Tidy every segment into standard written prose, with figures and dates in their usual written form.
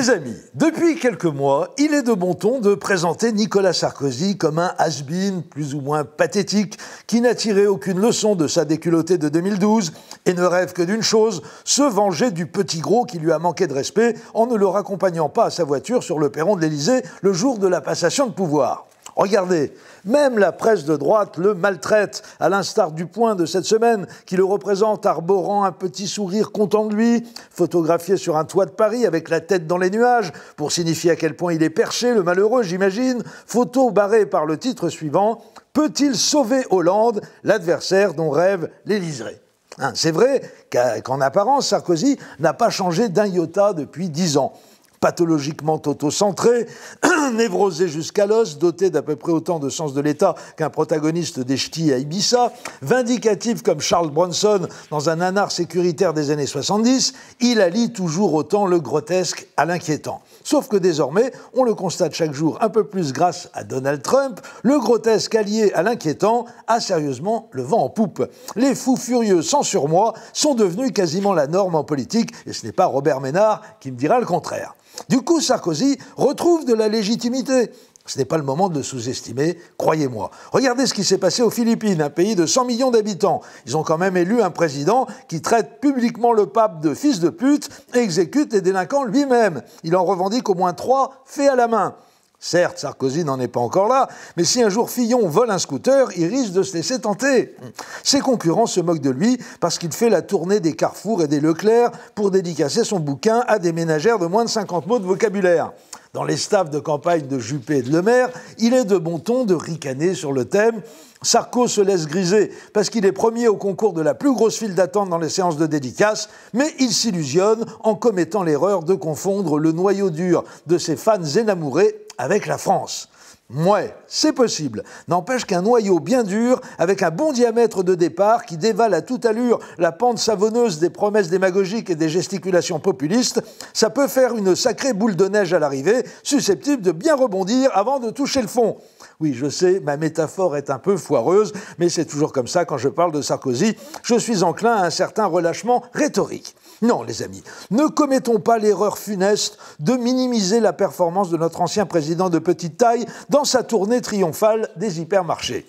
Les amis, depuis quelques mois, il est de bon ton de présenter Nicolas Sarkozy comme un has-been plus ou moins pathétique qui n'a tiré aucune leçon de sa déculottée de 2012 et ne rêve que d'une chose, se venger du petit gros qui lui a manqué de respect en ne le raccompagnant pas à sa voiture sur le perron de l'Élysée le jour de la passation de pouvoir. Regardez, même la presse de droite le maltraite, à l'instar du Point de cette semaine, qui le représente arborant un petit sourire content de lui, photographié sur un toit de Paris avec la tête dans les nuages, pour signifier à quel point il est perché, le malheureux, j'imagine. Photo barrée par le titre suivant « Peut-il sauver Hollande, l'adversaire dont rêve l'Élysée ?» C'est vrai qu'en apparence, Sarkozy n'a pas changé d'un iota depuis 10 ans. Pathologiquement auto-centré, névrosé jusqu'à l'os, doté d'à peu près autant de sens de l'État qu'un protagoniste des ch'tis à Ibiza, vindicatif comme Charles Bronson dans un nanar sécuritaire des années 70, il allie toujours autant le grotesque à l'inquiétant. Sauf que désormais, on le constate chaque jour un peu plus grâce à Donald Trump, le grotesque allié à l'inquiétant a sérieusement le vent en poupe. Les fous furieux sans surmoi sont devenus quasiment la norme en politique, et ce n'est pas Robert Ménard qui me dira le contraire. Du coup, Sarkozy retrouve de la légitimité. Ce n'est pas le moment de le sous-estimer, croyez-moi. Regardez ce qui s'est passé aux Philippines, un pays de 100 millions d'habitants. Ils ont quand même élu un président qui traite publiquement le pape de fils de pute et exécute les délinquants lui-même. Il en revendique au moins 3 faits à la main. Certes, Sarkozy n'en est pas encore là, mais si un jour Fillon vole un scooter, il risque de se laisser tenter. Ses concurrents se moquent de lui parce qu'il fait la tournée des Carrefour et des Leclerc pour dédicacer son bouquin à des ménagères de moins de 50 mots de vocabulaire. Dans les staffs de campagne de Juppé et de Le Maire, il est de bon ton de ricaner sur le thème. Sarko se laisse griser parce qu'il est premier au concours de la plus grosse file d'attente dans les séances de dédicaces, mais il s'illusionne en commettant l'erreur de confondre le noyau dur de ses fans énamourés avec la France. Ouais, c'est possible. N'empêche qu'un noyau bien dur, avec un bon diamètre de départ, qui dévale à toute allure la pente savonneuse des promesses démagogiques et des gesticulations populistes, ça peut faire une sacrée boule de neige à l'arrivée, susceptible de bien rebondir avant de toucher le fond. Oui, je sais, ma métaphore est un peu foireuse, mais c'est toujours comme ça quand je parle de Sarkozy. Je suis enclin à un certain relâchement rhétorique. Non, les amis, ne commettons pas l'erreur funeste de minimiser la performance de notre ancien président de petite taille dans sa tournée triomphale des hypermarchés.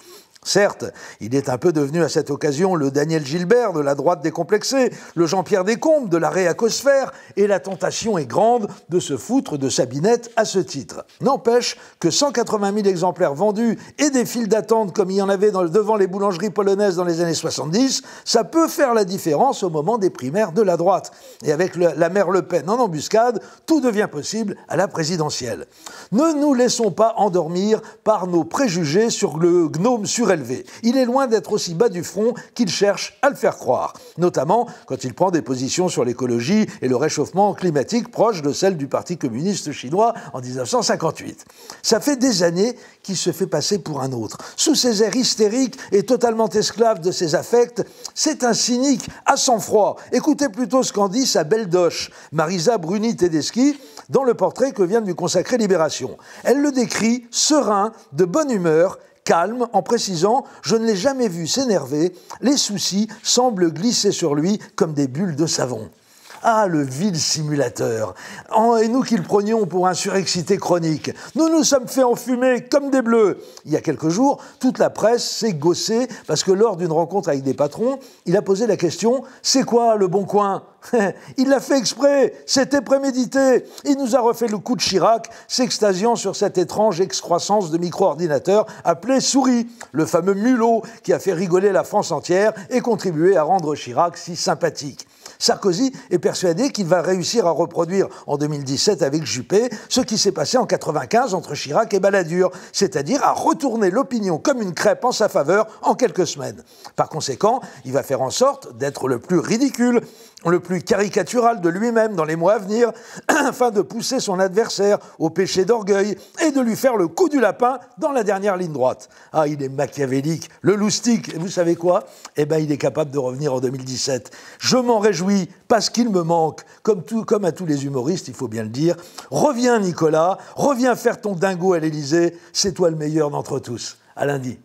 Certes, il est un peu devenu à cette occasion le Daniel Gilbert de la droite décomplexée, le Jean-Pierre Descombes de la réacosphère, et la tentation est grande de se foutre de Sabinette à ce titre. N'empêche que 180 000 exemplaires vendus et des files d'attente comme il y en avait devant les boulangeries polonaises dans les années 70, ça peut faire la différence au moment des primaires de la droite. Et avec la mère Le Pen en embuscade, tout devient possible à la présidentielle. Ne nous laissons pas endormir par nos préjugés sur le gnome surélevé. Il est loin d'être aussi bas du front qu'il cherche à le faire croire, notamment quand il prend des positions sur l'écologie et le réchauffement climatique proches de celles du Parti communiste chinois en 1958. Ça fait des années qu'il se fait passer pour un autre. Sous ses airs hystériques et totalement esclave de ses affects, c'est un cynique à sang-froid. Écoutez plutôt ce qu'en dit sa belle doche, Marisa Bruni-Tedeschi, dans le portrait que vient de lui consacrer Libération. Elle le décrit serein, de bonne humeur, calme, en précisant « Je ne l'ai jamais vu s'énerver, les soucis semblent glisser sur lui comme des bulles de savon ». Ah, le vil simulateur. Et nous qui le prenions pour un surexcité chronique. Nous nous sommes fait enfumer comme des bleus. Il y a quelques jours, toute la presse s'est gaussée parce que lors d'une rencontre avec des patrons, il a posé la question « C'est quoi le bon coin ?» Il l'a fait exprès, c'était prémédité. Il nous a refait le coup de Chirac, s'extasiant sur cette étrange excroissance de micro-ordinateur appelé Souris, le fameux mulot qui a fait rigoler la France entière et contribué à rendre Chirac si sympathique. Sarkozy est persuadé qu'il va réussir à reproduire en 2017 avec Juppé ce qui s'est passé en 1995 entre Chirac et Balladur, c'est-à-dire à retourner l'opinion comme une crêpe en sa faveur en quelques semaines. Par conséquent, il va faire en sorte d'être le plus ridicule, le plus caricatural de lui-même dans les mois à venir, afin de pousser son adversaire au péché d'orgueil et de lui faire le coup du lapin dans la dernière ligne droite. Ah, il est machiavélique, le loustic, et vous savez quoi ? Eh bien, il est capable de revenir en 2017. Je m'en réjouis, parce qu'il me manque, comme à tous les humoristes, il faut bien le dire. Reviens, Nicolas, reviens faire ton dingo à l'Élysée, c'est toi le meilleur d'entre tous. À lundi.